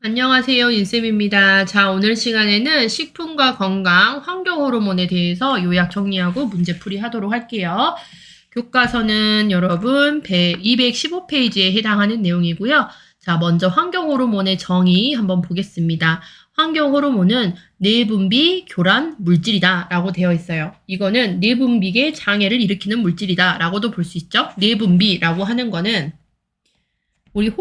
안녕하세요. 인쌤입니다. 자, 오늘 시간에는 식품과 건강, 환경 호르몬에 대해서 요약 정리하고 문제풀이 하도록 할게요. 교과서는 여러분 215페이지에 해당하는 내용이고요. 자, 먼저 환경 호르몬의 정의 한번 보겠습니다. 환경 호르몬은 내분비 교란 물질이다 라고 되어 있어요. 이거는 내분비계 장애를 일으키는 물질이다 라고도 볼 수 있죠. 내분비라고 하는 거는 우리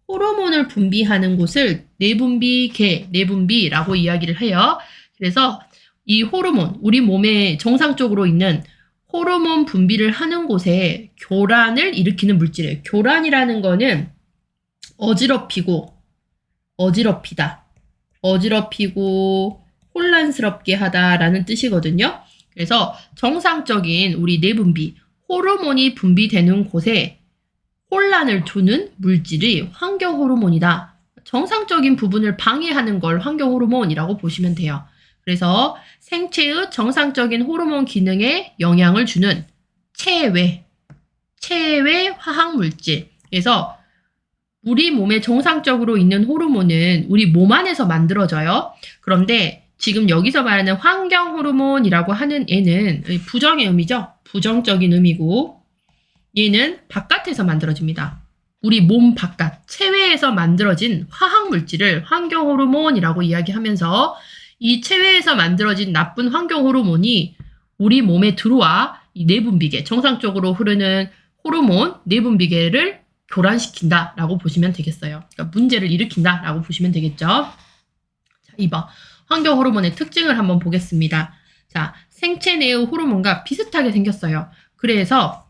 호르몬을 분비하는 곳을 내분비계, 내분비라고 이야기를 해요. 그래서 이 호르몬, 우리 몸에 정상적으로 있는 호르몬 분비를 하는 곳에 교란을 일으키는 물질이에요. 교란이라는 거는 어지럽히고 혼란스럽게 하다라는 뜻이거든요. 그래서 정상적인 우리 내분비, 호르몬이 분비되는 곳에 혼란을 주는 물질이 환경 호르몬이다. 정상적인 부분을 방해하는 걸 환경 호르몬이라고 보시면 돼요. 그래서 생체의 정상적인 호르몬 기능에 영향을 주는 체외 화학 물질. 그래서 우리 몸에 정상적으로 있는 호르몬은 우리 몸 안에서 만들어져요. 그런데 지금 여기서 말하는 환경 호르몬이라고 하는 애는 부정의 의미죠. 부정적인 의미고 얘는 바깥에서 만들어집니다. 우리 몸 바깥, 체외에서 만들어진 화학 물질을 환경 호르몬이라고 이야기하면서 이 체외에서 만들어진 나쁜 환경 호르몬이 우리 몸에 들어와 이 내분비계, 정상적으로 흐르는 호르몬 내분비계를 교란시킨다라고 보시면 되겠어요. 그러니까 문제를 일으킨다라고 보시면 되겠죠. 자, 2번. 환경 호르몬의 특징을 한번 보겠습니다. 자, 생체 내의 호르몬과 비슷하게 생겼어요. 그래서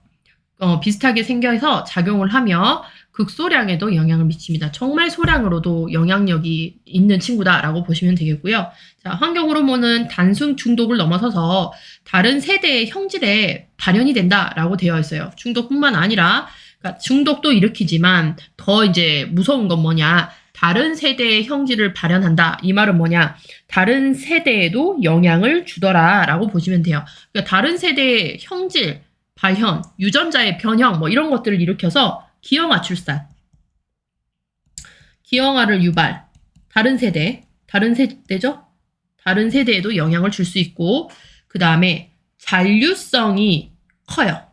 비슷하게 생겨서 작용을 하며 극소량에도 영향을 미칩니다. 정말 소량으로도 영향력이 있는 친구다라고 보시면 되겠고요. 자, 환경 호르몬은 단순 중독을 넘어서서 다른 세대의 형질에 발현이 된다라고 되어 있어요. 중독뿐만 아니라 그러니까 중독도 일으키지만 더 이제 무서운 건 뭐냐? 다른 세대의 형질을 발현한다. 이 말은 뭐냐? 다른 세대에도 영향을 주더라라고 보시면 돼요. 그러니까 다른 세대의 형질 발현, 유전자의 변형 뭐 이런 것들을 일으켜서 기형아 출산, 기형아를 유발, 다른 세대죠? 다른 세대에도 영향을 줄 수 있고 그 다음에 잔류성이 커요.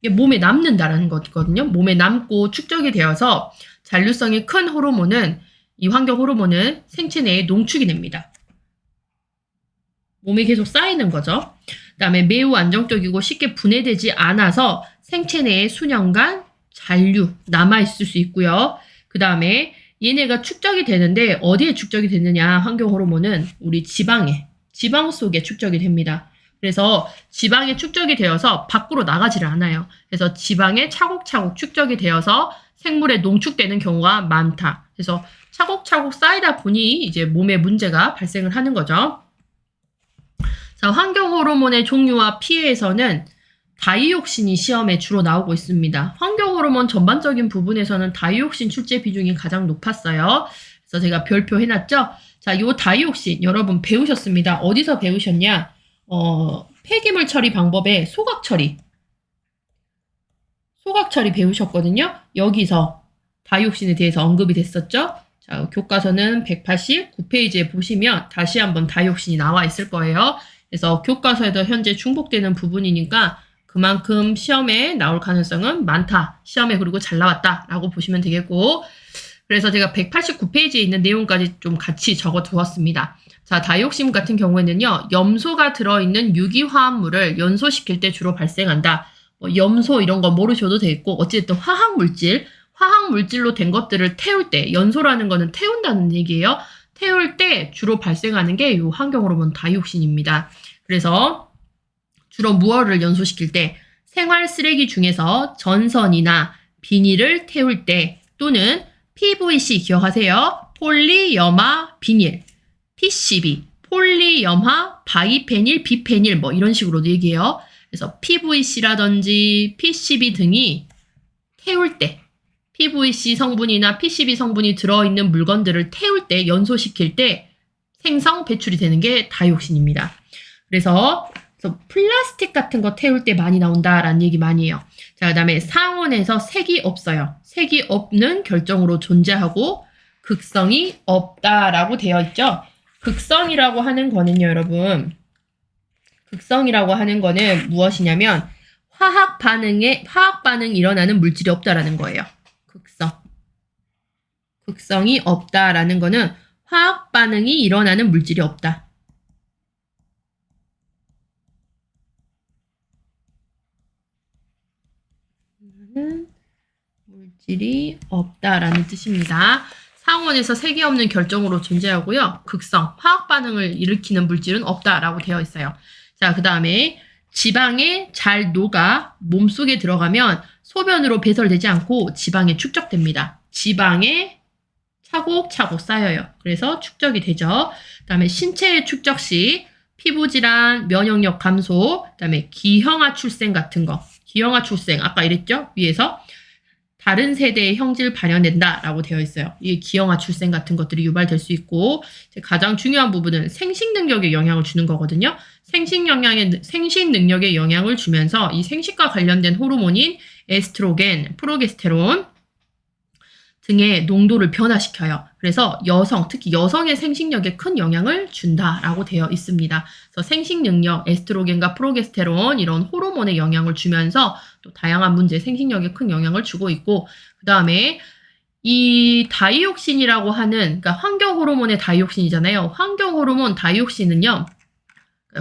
이게 몸에 남는다는 거거든요. 몸에 남고 축적이 되어서 잔류성이 큰 호르몬은 이 환경 호르몬은 생체 내에 농축이 됩니다. 몸에 계속 쌓이는 거죠. 그 다음에 매우 안정적이고 쉽게 분해되지 않아서 생체 내에 수년간 잔류 남아있을 수 있고요. 그 다음에 얘네가 축적이 되는데 어디에 축적이 되느냐 환경 호르몬은 우리 지방 속에 축적이 됩니다. 그래서 지방에 축적이 되어서 밖으로 나가지를 않아요. 그래서 지방에 차곡차곡 축적이 되어서 생물에 농축되는 경우가 많다. 그래서 차곡차곡 쌓이다 보니 이제 몸에 문제가 발생을 하는 거죠. 자, 환경 호르몬의 종류와 피해에서는 다이옥신이 시험에 주로 나오고 있습니다. 환경 호르몬 전반적인 부분에서는 다이옥신 출제 비중이 가장 높았어요. 그래서 제가 별표 해놨죠. 자, 요 다이옥신 여러분 배우셨습니다. 어디서 배우셨냐? 폐기물 처리 방법에 소각 처리 배우셨거든요. 여기서 다이옥신에 대해서 언급이 됐었죠. 자, 교과서는 189페이지에 보시면 다시 한번 다이옥신이 나와 있을 거예요. 그래서 교과서에도 현재 중복되는 부분이니까 그만큼 시험에 나올 가능성은 많다. 시험에 그리고 잘 나왔다라고 보시면 되겠고 그래서 제가 189페이지에 있는 내용까지 좀 같이 적어 두었습니다. 자, 다이옥신 같은 경우에는요. 염소가 들어있는 유기화합물을 연소시킬 때 주로 발생한다. 염소 이런 거 모르셔도 되겠고 어쨌든 화학물질로 된 것들을 태울 때 연소라는 거는 태운다는 얘기예요. 태울 때 주로 발생하는 게 이 환경 호르몬 다이옥신입니다. 그래서 주로 무엇을 연소시킬 때 생활 쓰레기 중에서 전선이나 비닐을 태울 때 또는 PVC 기억하세요. 폴리염화 비닐, PCB, 폴리염화 바이페닐, 비페닐 뭐 이런 식으로도 얘기해요. 그래서 PVC라든지 PCB 등이 태울 때 PVC 성분이나 PCB 성분이 들어있는 물건들을 태울 때, 연소시킬 때 생성, 배출이 되는 게 다이옥신입니다. 그래서 플라스틱 같은 거 태울 때 많이 나온다라는 얘기 많이 해요. 자, 그 다음에 상온에서 색이 없어요. 색이 없는 결정으로 존재하고 극성이 없다라고 되어 있죠. 극성이라고 하는 거는요, 여러분. 극성이라고 하는 거는 무엇이냐면 화학 반응이 일어나는 물질이 없다라는 거예요. 극성이 없다라는 거는 화학 반응이 일어나는 물질이 없다. 물질이 없다라는 뜻입니다. 상온에서 색이 없는 결정으로 존재하고요. 극성, 화학 반응을 일으키는 물질은 없다라고 되어 있어요. 자, 그 다음에 지방에 잘 녹아 몸속에 들어가면 소변으로 배설되지 않고 지방에 축적됩니다. 지방에 차곡차곡 쌓여요. 그래서 축적이 되죠. 그 다음에 신체의 축적 시 피부질환, 면역력 감소, 그 다음에 기형아 출생 같은 거. 기형아 출생, 아까 이랬죠? 위에서. 다른 세대의 형질 발현된다라고 되어 있어요. 이 기형아 출생 같은 것들이 유발될 수 있고, 가장 중요한 부분은 생식 능력에 영향을 주는 거거든요. 생식 능력에 영향을 주면서 이 생식과 관련된 호르몬인 에스트로겐, 프로게스테론 등의 농도를 변화시켜요. 그래서 특히 여성의 생식력에 큰 영향을 준다라고 되어 있습니다. 그래서 생식 능력, 에스트로겐과 프로게스테론 이런 호르몬에 영향을 주면서 또 다양한 문제, 생식력에 큰 영향을 주고 있고, 그 다음에 이 다이옥신이라고 하는, 그러니까 환경 호르몬의 다이옥신이잖아요. 환경 호르몬 다이옥신은요,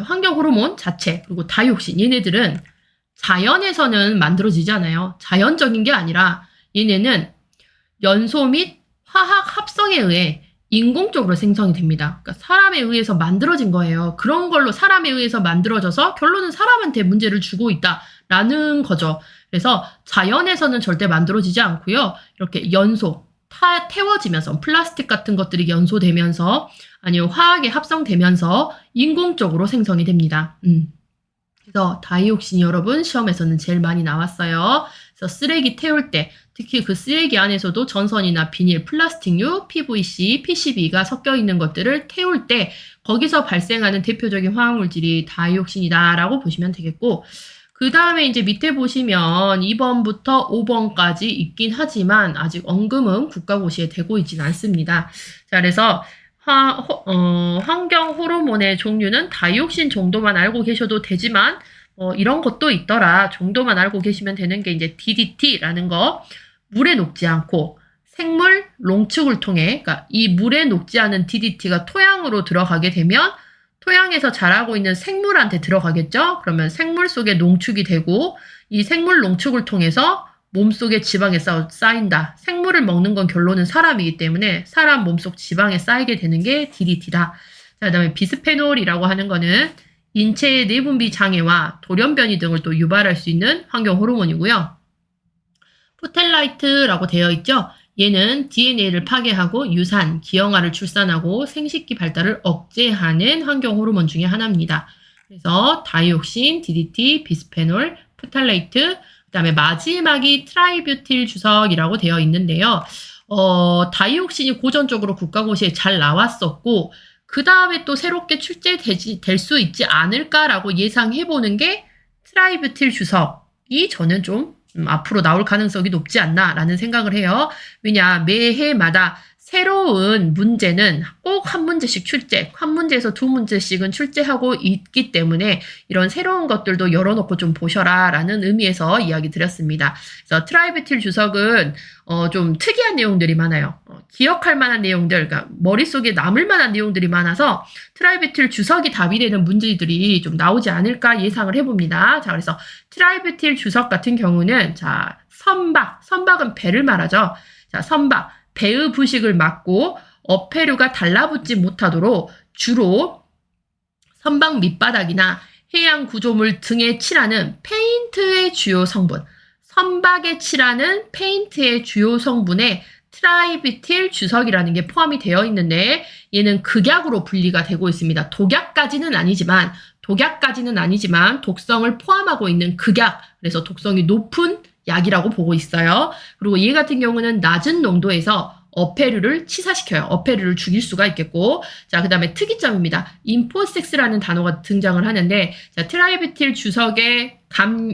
환경 호르몬 자체, 그리고 다이옥신, 얘네들은 자연에서는 만들어지지 않아요. 자연적인 게 아니라 얘네는 연소 및 화학 합성에 의해 인공적으로 생성이 됩니다. 그러니까 사람에 의해서 만들어진 거예요. 그런 걸로 사람에 의해서 만들어져서 결론은 사람한테 문제를 주고 있다라는 거죠. 그래서 자연에서는 절대 만들어지지 않고요. 이렇게 태워지면서 플라스틱 같은 것들이 연소되면서 아니면 화학에 합성되면서 인공적으로 생성이 됩니다. 그래서 다이옥신이 여러분 시험에서는 제일 많이 나왔어요. 그래서 쓰레기 태울 때 특히 그 쓰레기 안에서도 전선이나 비닐, 플라스틱류, PVC, PCB가 섞여 있는 것들을 태울 때 거기서 발생하는 대표적인 화학물질이 다이옥신이다라고 보시면 되겠고, 그 다음에 이제 밑에 보시면 2번부터 5번까지 있긴 하지만 아직 언급은 국가고시에 되고 있진 않습니다. 자, 그래서 환경 호르몬의 종류는 다이옥신 정도만 알고 계셔도 되지만 이런 것도 있더라 정도만 알고 계시면 되는 게 이제 DDT라는 거, 물에 녹지 않고 생물 농축을 통해, 그러니까 이 물에 녹지 않은 DDT가 토양으로 들어가게 되면 토양에서 자라고 있는 생물한테 들어가겠죠? 그러면 생물 속에 농축이 되고 이 생물 농축을 통해서 몸속에 지방에 쌓인다. 생물을 먹는 건 결론은 사람이기 때문에 사람 몸속 지방에 쌓이게 되는 게 DDT다. 자, 그다음에 비스페놀이라고 하는 거는 인체의 내분비 장애와 돌연변이 등을 또 유발할 수 있는 환경 호르몬이고요. 포텔라이트라고 되어 있죠. 얘는 DNA를 파괴하고 유산, 기형아를 출산하고 생식기 발달을 억제하는 환경 호르몬 중에 하나입니다. 그래서 다이옥신, DDT, 비스페놀, 포탈레이트, 그 다음에 마지막이 트라이뷰틸 주석이라고 되어 있는데요. 다이옥신이 고전적으로 국가고시에 잘 나왔었고, 그 다음에 또 새롭게 출제될 수 있지 않을까라고 예상해보는 게 트라이뷰틸 주석이 저는 좀 앞으로 나올 가능성이 높지 않나라는 생각을 해요. 왜냐, 매해마다 새로운 문제는 꼭 한 문제씩 한 문제에서 두 문제씩은 출제하고 있기 때문에 이런 새로운 것들도 열어놓고 좀 보셔라 라는 의미에서 이야기 드렸습니다. 그래서 트라이뷰틸 주석은 좀 특이한 내용들이 많아요. 기억할 만한 내용들, 그러니까 머릿속에 남을 만한 내용들이 많아서 트라이뷰틸 주석이 답이 되는 문제들이 좀 나오지 않을까 예상을 해봅니다. 자, 그래서 트라이뷰틸 주석 같은 경우는 자, 선박은 배를 말하죠. 자, 선박, 배의 부식을 막고 어패류가 달라붙지 못하도록 주로 선박 밑바닥이나 해양 구조물 등에 칠하는 페인트의 주요 성분, 선박에 칠하는 페인트의 주요 성분에 트라이뷰틸 주석이라는 게 포함이 되어 있는데 얘는 극약으로 분리가 되고 있습니다. 독약까지는 아니지만 독성을 포함하고 있는 극약, 그래서 독성이 높은 약이라고 보고 있어요. 그리고 얘 같은 경우는 낮은 농도에서 어패류를 치사시켜요. 어패류를 죽일 수가 있겠고. 자, 그 다음에 특이점입니다. 인포섹스라는 단어가 등장을 하는데, 자, 트라이부틸 주석에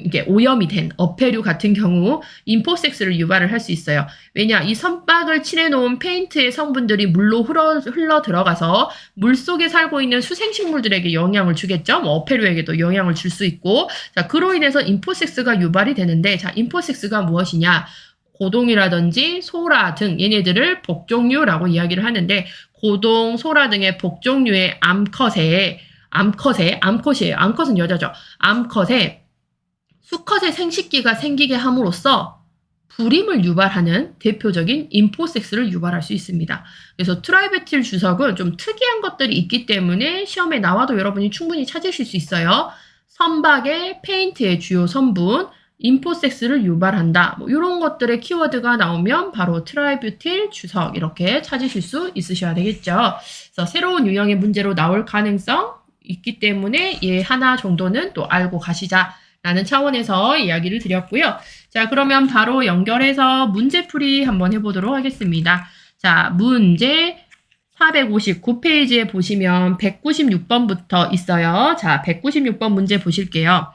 이게 오염이 된 어패류 같은 경우 인포섹스를 유발을 할 수 있어요. 왜냐, 이 선박을 칠해놓은 페인트의 성분들이 물로 흘러 들어가서 물 속에 살고 있는 수생식물들에게 영향을 주겠죠. 뭐 어패류에게도 영향을 줄 수 있고. 자, 그로 인해서 인포섹스가 유발이 되는데, 자, 인포섹스가 무엇이냐? 고동이라든지 소라 등 얘네들을 복종류라고 이야기를 하는데, 고동, 소라 등의 복종류의 암컷이에요. 암컷은 여자죠. 암컷에 수컷의 생식기가 생기게 함으로써 불임을 유발하는 대표적인 인포섹스를 유발할 수 있습니다. 그래서 트라이부틸 주석은 좀 특이한 것들이 있기 때문에 시험에 나와도 여러분이 충분히 찾으실 수 있어요. 선박의 페인트의 주요 성분, 인포섹스를 유발한다. 뭐 이런 것들의 키워드가 나오면 바로 트라이부틸 주석 이렇게 찾으실 수 있으셔야 되겠죠. 그래서 새로운 유형의 문제로 나올 가능성 있기 때문에 얘 하나 정도는 또 알고 가시자라는 차원에서 이야기를 드렸고요. 자, 그러면 바로 연결해서 문제풀이 한번 해보도록 하겠습니다. 자, 문제 459페이지에 보시면 196번부터 있어요. 자, 196번 문제 보실게요.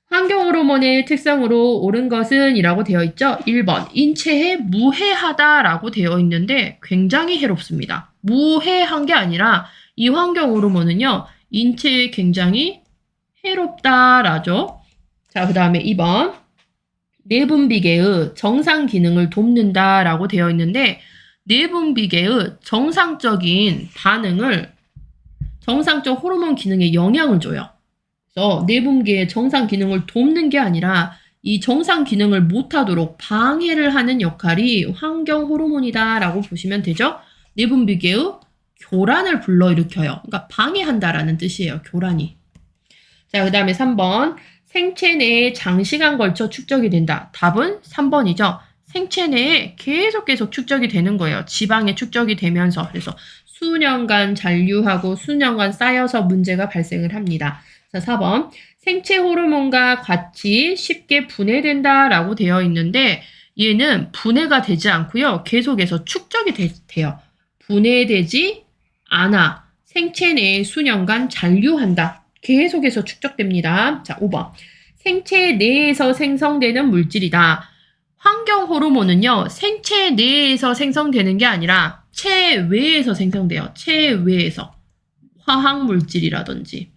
환경호르몬의 특성으로 옳은 것은 이라고 되어 있죠. 1번 인체에 무해하다라고 되어 있는데 굉장히 해롭습니다. 무해한 게 아니라 이 환경호르몬은요. 인체에 굉장히 해롭다라죠. 자, 그 다음에 2번 내분비계의 정상 기능을 돕는다라고 되어 있는데 내분비계의 정상적인 반응을 정상적 호르몬 기능에 영향을 줘요. 그래서 내분비계의 정상 기능을 돕는 게 아니라 이 정상 기능을 못하도록 방해를 하는 역할이 환경 호르몬이다라고 보시면 되죠. 내분비계의 교란을 불러일으켜요. 그러니까 방해한다라는 뜻이에요. 교란이. 자, 그 다음에 3번 생체 내에 장시간 걸쳐 축적이 된다. 답은 3번이죠. 생체 내에 계속 축적이 되는 거예요. 지방에 축적이 되면서. 그래서 수년간 잔류하고 수년간 쌓여서 문제가 발생을 합니다. 자, 4번 생체 호르몬과 같이 쉽게 분해된다라고 되어 있는데 얘는 분해가 되지 않고요. 계속해서 축적이 돼요. 분해되지 않아. 생체 내에 수년간 잔류한다. 계속해서 축적됩니다. 자, 5번 생체 내에서 생성되는 물질이다. 환경 호르몬은요. 생체 내에서 생성되는 게 아니라 체외에서 생성돼요. 체외에서. 화학물질이라든지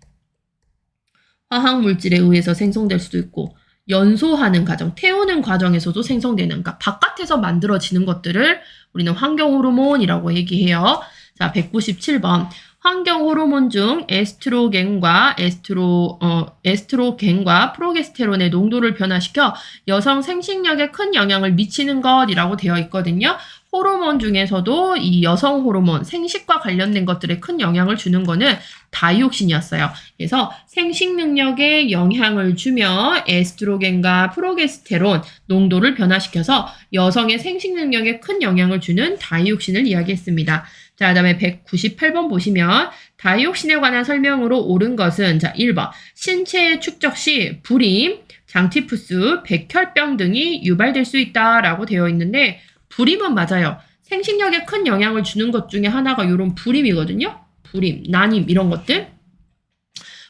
화학물질에 의해서 생성될 수도 있고 연소하는 과정, 태우는 과정에서도 생성되는, 그러니까 바깥에서 만들어지는 것들을 우리는 환경 호르몬이라고 얘기해요. 자, 197번. 환경 호르몬 중 에스트로겐과 프로게스테론의 농도를 변화시켜 여성 생식력에 큰 영향을 미치는 것이라고 되어 있거든요. 호르몬 중에서도 이 여성 호르몬, 생식과 관련된 것들에 큰 영향을 주는 거는 다이옥신이었어요. 그래서 생식 능력에 영향을 주며 에스트로겐과 프로게스테론 농도를 변화시켜서 여성의 생식 능력에 큰 영향을 주는 다이옥신을 이야기했습니다. 자, 그 다음에 198번 보시면 다이옥신에 관한 설명으로 옳은 것은 자, 1번 신체의 축적 시 불임, 장티푸스, 백혈병 등이 유발될 수 있다라고 되어 있는데 불임은 맞아요. 생식력에 큰 영향을 주는 것 중에 하나가 이런 불임이거든요. 불임, 난임 이런 것들.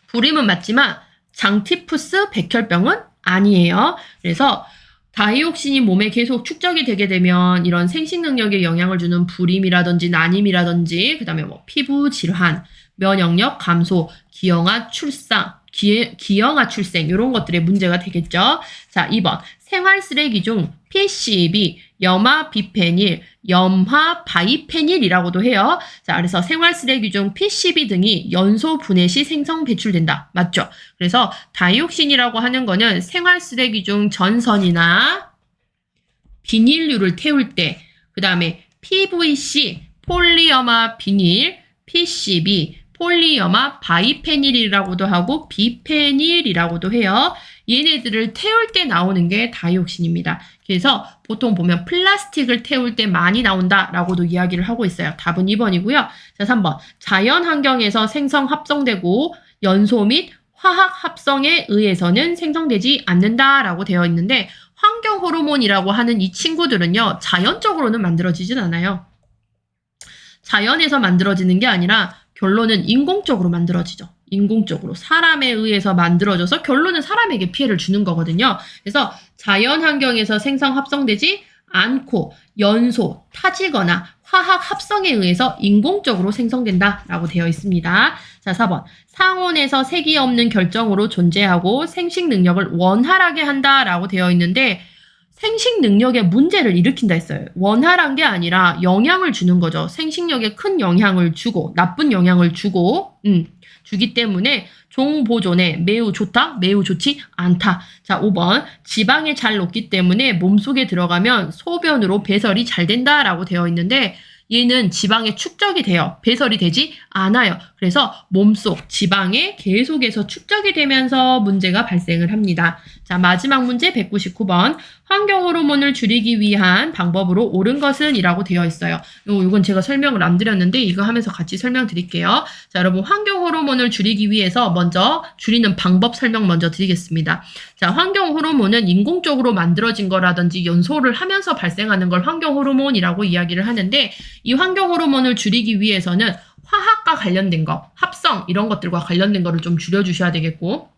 불임은 맞지만 장티푸스, 백혈병은 아니에요. 그래서 다이옥신이 몸에 계속 축적이 되게 되면 이런 생식 능력에 영향을 주는 불임이라든지 난임이라든지 그다음에 뭐 피부 질환, 면역력 감소, 기형아 출생 이런 것들의 문제가 되겠죠. 자, 2번 생활 쓰레기 중 PCB, 염화비페닐, 염화바이페닐이라고도 해요. 자, 그래서 생활 쓰레기 중 PCB 등이 연소 분해 시 생성 배출된다. 맞죠? 그래서 다이옥신이라고 하는 거는 생활 쓰레기 중 전선이나 비닐류를 태울 때, 그 다음에 PVC, 폴리염화 비닐, PCB, 폴리염화 바이페닐이라고도 하고 비페닐이라고도 해요. 얘네들을 태울 때 나오는 게 다이옥신입니다. 그래서 보통 보면 플라스틱을 태울 때 많이 나온다라고도 이야기를 하고 있어요. 답은 2번이고요. 자, 3번. 자연 환경에서 생성 합성되고 연소 및 화학 합성에 의해서는 생성되지 않는다라고 되어 있는데 환경 호르몬이라고 하는 이 친구들은요, 자연적으로는 만들어지진 않아요. 자연에서 만들어지는 게 아니라 결론은 인공적으로 만들어지죠. 인공적으로 사람에 의해서 만들어져서 결론은 사람에게 피해를 주는 거거든요. 그래서 자연 환경에서 생성 합성되지 않고 연소, 타지거나 화학 합성에 의해서 인공적으로 생성된다라고 되어 있습니다. 자, 4번. 상온에서 색이 없는 결정으로 존재하고 생식 능력을 원활하게 한다라고 되어 있는데 생식 능력에 문제를 일으킨다 했어요. 원활한 게 아니라 영향을 주는 거죠. 생식력에 큰 영향을 주고 나쁜 영향을 주기 때문에 종보존에 매우 좋다, 매우 좋지 않다. 자, 5번. 지방이 잘 녹기 때문에 몸속에 들어가면 소변으로 배설이 잘 된다라고 되어 있는데 얘는 지방에 축적이 돼요. 배설이 되지 않아요. 그래서 몸속 지방에 계속해서 축적이 되면서 문제가 발생을 합니다. 자, 마지막 문제 199번. 환경 호르몬을 줄이기 위한 방법으로 옳은 것은 이라고 되어 있어요. 이건 제가 설명을 안 드렸는데 이거 하면서 같이 설명드릴게요. 자, 여러분 환경 호르몬을 줄이기 위해서 먼저 줄이는 방법 설명 먼저 드리겠습니다. 자, 환경 호르몬은 인공적으로 만들어진 거라든지 연소를 하면서 발생하는 걸 환경 호르몬이라고 이야기를 하는데 이 환경 호르몬을 줄이기 위해서는 화학과 관련된 거, 합성 이런 것들과 관련된 거를 좀 줄여주셔야 되겠고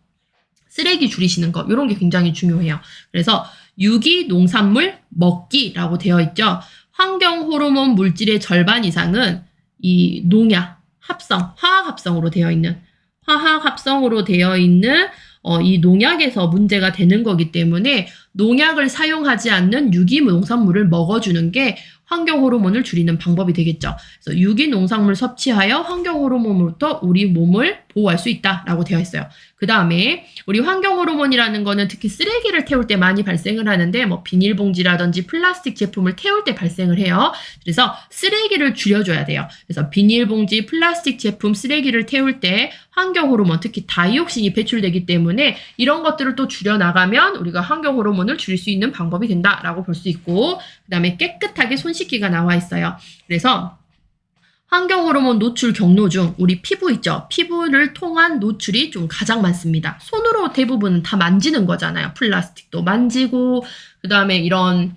쓰레기 줄이시는 거 이런 게 굉장히 중요해요. 그래서 유기 농산물 먹기라고 되어 있죠. 환경 호르몬 물질의 절반 이상은 이 농약, 합성, 화학 합성으로 되어 있는 이 농약에서 문제가 되는 거기 때문에 농약을 사용하지 않는 유기 농산물을 먹어주는 게 환경 호르몬을 줄이는 방법이 되겠죠. 그래서 유기 농산물 섭취하여 환경 호르몬으로부터 우리 몸을 보호할 수 있다라고 되어 있어요. 그 다음에 우리 환경 호르몬이라는 거는 특히 쓰레기를 태울 때 많이 발생을 하는데 뭐 비닐봉지라든지 플라스틱 제품을 태울 때 발생을 해요. 그래서 쓰레기를 줄여줘야 돼요. 그래서 비닐봉지, 플라스틱 제품, 쓰레기를 태울 때 환경 호르몬, 특히 다이옥신이 배출되기 때문에 이런 것들을 또 줄여나가면 우리가 환경 호르몬을 줄일 수 있는 방법이 된다라고 볼 수 있고 그 다음에 깨끗하게 손 씻기가 나와 있어요. 그래서 환경 호르몬 노출 경로 중 우리 피부 있죠? 피부를 통한 노출이 좀 가장 많습니다. 손으로 대부분 다 만지는 거잖아요. 플라스틱도 만지고 그 다음에 이런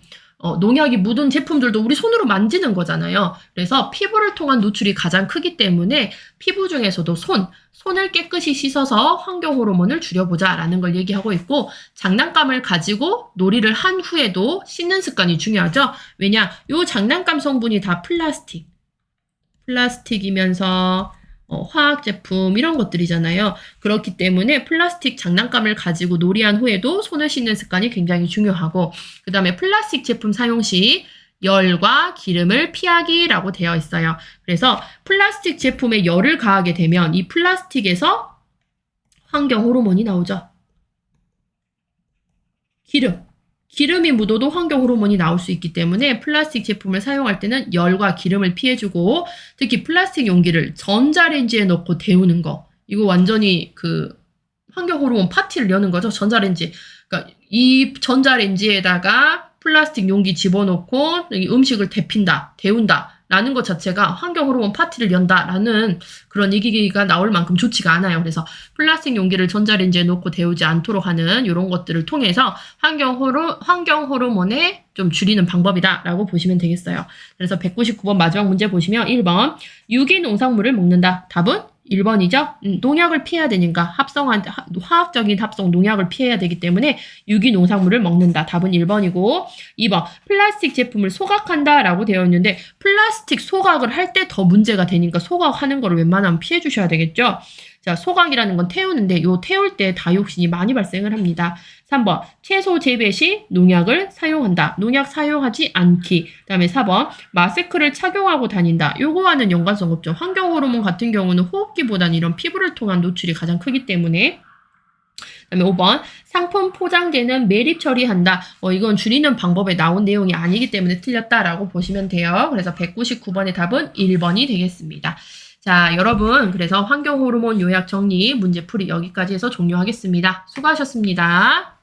농약이 묻은 제품들도 우리 손으로 만지는 거잖아요. 그래서 피부를 통한 노출이 가장 크기 때문에 피부 중에서도 손을 깨끗이 씻어서 환경 호르몬을 줄여보자 라는 걸 얘기하고 있고 장난감을 가지고 놀이를 한 후에도 씻는 습관이 중요하죠. 왜냐? 요 장난감 성분이 다 플라스틱이면서 화학 제품 이런 것들이잖아요. 그렇기 때문에 플라스틱 장난감을 가지고 놀이한 후에도 손을 씻는 습관이 굉장히 중요하고 그 다음에 플라스틱 제품 사용 시 열과 기름을 피하기라고 되어 있어요. 그래서 플라스틱 제품에 열을 가하게 되면 이 플라스틱에서 환경 호르몬이 나오죠. 기름이 묻어도 환경 호르몬이 나올 수 있기 때문에 플라스틱 제품을 사용할 때는 열과 기름을 피해주고 특히 플라스틱 용기를 전자레인지에 넣고 데우는 거 이거 완전히 그 환경 호르몬 파티를 여는 거죠. 전자레인지. 그러니까 이 전자레인지에다가 플라스틱 용기 집어넣고 음식을 데운다 라는 것 자체가 환경 호르몬 파티를 연다라는 그런 얘기가 나올 만큼 좋지가 않아요. 그래서 플라스틱 용기를 전자레인지에 넣고 데우지 않도록 하는 이런 것들을 통해서 환경 호르몬에 좀 줄이는 방법이다라고 보시면 되겠어요. 그래서 199번 마지막 문제 보시면 1번 유기 농산물을 먹는다. 답은 1번이죠. 농약을 피해야 되니까 화학적인 합성 농약을 피해야 되기 때문에 유기 농산물을 먹는다. 답은 1번이고 2번 플라스틱 제품을 소각한다 라고 되어 있는데 플라스틱 소각을 할 때 더 문제가 되니까 소각하는 거를 웬만하면 피해 주셔야 되겠죠. 자, 소각이라는 건 태우는데 요 태울 때 다이옥신이 많이 발생을 합니다. 3번 채소 재배 시 농약을 사용한다. 농약 사용하지 않기. 그 다음에 4번 마스크를 착용하고 다닌다. 요거와는 연관성 없죠. 환경 호르몬 같은 경우는 호흡기보다는 이런 피부를 통한 노출이 가장 크기 때문에 그 다음에 5번 상품 포장재는 매립 처리한다. 이건 줄이는 방법에 나온 내용이 아니기 때문에 틀렸다라고 보시면 돼요. 그래서 199번의 답은 1번이 되겠습니다. 자, 여러분 그래서 환경 호르몬 요약 정리 문제풀이 여기까지 해서 종료하겠습니다. 수고하셨습니다.